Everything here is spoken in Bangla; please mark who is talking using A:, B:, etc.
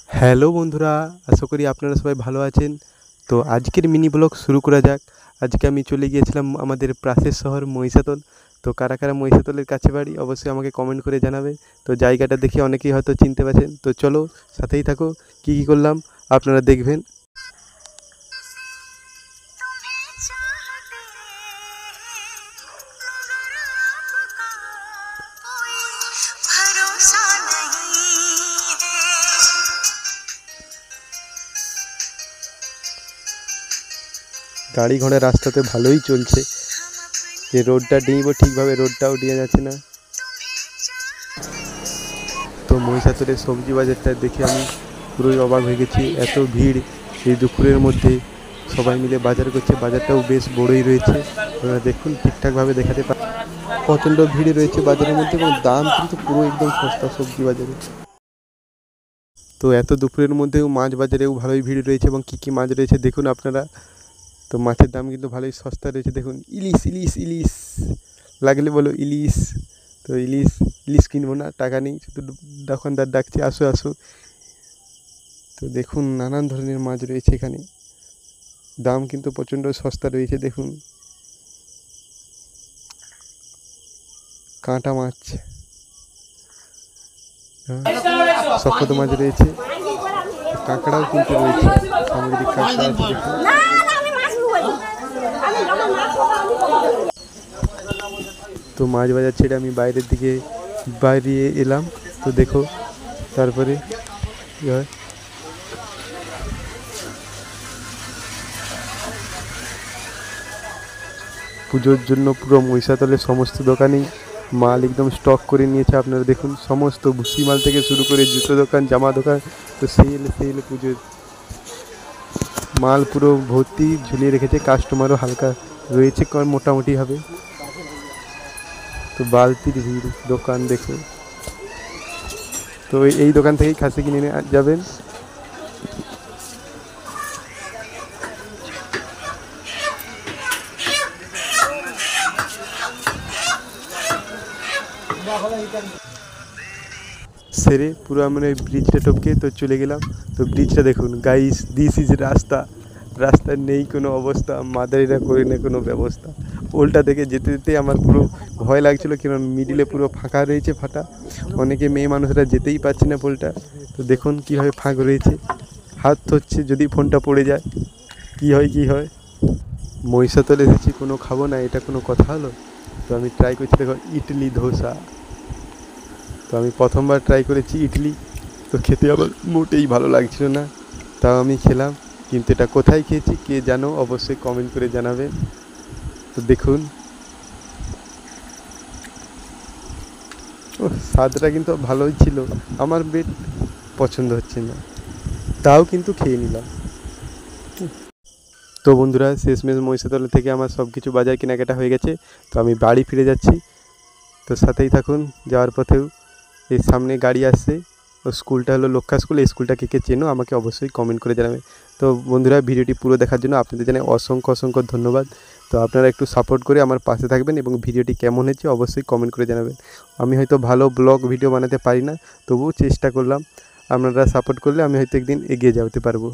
A: হ্যালো বন্ধুরা, আশা করি আপনারা সবাই ভালো আছেন। তো আজকের মিনি ব্লগ শুরু করা যাক। আজকে আমি চলে গিয়েছিলাম আমাদের পাশের শহর মহিষাদল। তো কারা কারা মহিষাদলের কাছে বাড়ি অবশ্যই আমাকে কমেন্ট করে জানাবে। তো জায়গাটা দেখে অনেকেই হয়তো চিনতে পারছেন। তো চলো সাথেই থাকো, কী কী করলাম আপনারা দেখবেন। গাড়ি ঘোড়া রাস্তাতে ভালোই চলছে। যে রোডটা ডিঁবো ঠিকভাবে রোডটাও ডিয়ে যাচ্ছে না। তো মহিষাদলের সবজি বাজারটা দেখে আমি পুরোই অবাক হয়ে গেছি। এত ভিড় এই দুপুরের মধ্যে, সবাই মিলে বাজার করছে। বাজারটাও বেশ বড়ই রয়েছে, আপনারা দেখুন ঠিকঠাকভাবে দেখাতে পারেন। প্রচণ্ড ভিড় রয়েছে বাজারের মধ্যে এবং দাম কিন্তু পুরো একদম সস্তা সবজি বাজারে। তো এত দুপুরের মধ্যেও মাছ বাজারেও ভালোই ভিড় রয়েছে এবং কী কী মাছ রয়েছে দেখুন আপনারা। তো মাছের দাম কিন্তু ভালোই সস্তা রয়েছে দেখুন। ইলিশ ইলিশ ইলিশ লাগলে বলো ইলিশ। তো ইলিশ ইলিশ কিনবো না, টাকা নেই, শুধু দোকানদার ডাকছে আসো আসো। তো দেখুন নানান ধরনের মাছ রয়েছে এখানে, দাম কিন্তু প্রচণ্ড সস্তা রয়েছে দেখুন। কাঁটা মাছ, সফেদ মাছ রয়েছে, কাঁকড়াও কিন্তু রয়েছে, সামুদ্রিক কাঁকড়া আছে দেখুন। তো মাছ বাজার ছেড়ে আমি বাইরের দিকে বাইরে এলাম। তো দেখো তারপরে কী হয়। পুজোর জন্য পুরো মহিষাদলের সমস্ত দোকানেই মাল একদম স্টক করে নিয়েছে আপনারা দেখুন। সমস্ত ভুসি মাল থেকে শুরু করে জুতো দোকান, জামা দোকান, তো সেল সেল পুজোর মাল পুরো ভর্তি ঝুলিয়ে রেখেছে। কাস্টমারও হালকা রয়েছে মোটামুটি হবে। তো বালতির ভিড়, দোকান দেখো। তো এই দোকান থেকেই খাসি কিনে নিয়ে যাবেন। সেরে পুরো আমরা ওই ব্রিজটা টপকে তো চলে গেলাম। তো ব্রিজটা দেখুন গাইস, দিস ইজ রাস্তা। রাস্তার নেই কোনো অবস্থা, মাদারিরা করে না কোনো ব্যবস্থা। পোলটা দেখে যেতে যেতে আমার পুরো ভয় লাগছিলো, কারণ মিডিলে পুরো ফাঁকা রয়েছে, ফাটা। অনেকে মেয়ে মানুষরা যেতেই পারছে না পোলটা। তো দেখুন কীভাবে ফাঁক রয়েছে, হাত ধরছে যদি ফোনটা পড়ে যায় কী হয় কী হয়। মহিষাদল এসেছি কোনো খাবো না, এটা কোনো কথা হলো। তো আমি ট্রাই করছি দেখো ইডলি ধোসা। তো আমি প্রথমবার ট্রাই করেছি ইডলি, তো খেতে আমার মোটেই ভালো লাগছিল না, তাও আমি খেলাম। কিন্তু এটা কোথায় খেয়েছি কে জানো, অবশ্যই কমেন্ট করে জানাবে। তো দেখুন ও স্বাদটা কিন্তু ভালোই ছিল, আমার বেট পছন্দ হচ্ছে না, তাও কিন্তু খেয়ে নিলাম। তো বন্ধুরা শেষমেশ মহিষাদল থেকে আমার সব কিছু বাজার কেনাকাটা হয়ে গেছে। তো আমি বাড়ি ফিরে যাচ্ছি। তো সাথেই থাকুন। যাওয়ার পথেও এই সামনে গাড়ি আসছে, ও স্কুলটা হলো লক্ষা স্কুল। এই স্কুলটা কে কে চেনো আমাকে অবশ্যই কমেন্ট করে জানাবে। তো বন্ধুরা ভিডিওটি পুরো দেখার জন্য আপনাদের জানাই অসংখ্য অসংখ্য ধন্যবাদ। তো আপনারা একটু সাপোর্ট করে আমার পাশে থাকবেন এবং ভিডিওটি কেমন হয়েছে অবশ্যই কমেন্ট করে জানাবেন। আমি হয়তো ভালো ব্লগ ভিডিও বানাতে পারি না, তবুও চেষ্টা করলাম। আপনারা সাপোর্ট করলে আমি হয়তো একদিন এগিয়ে যেতে পারবো।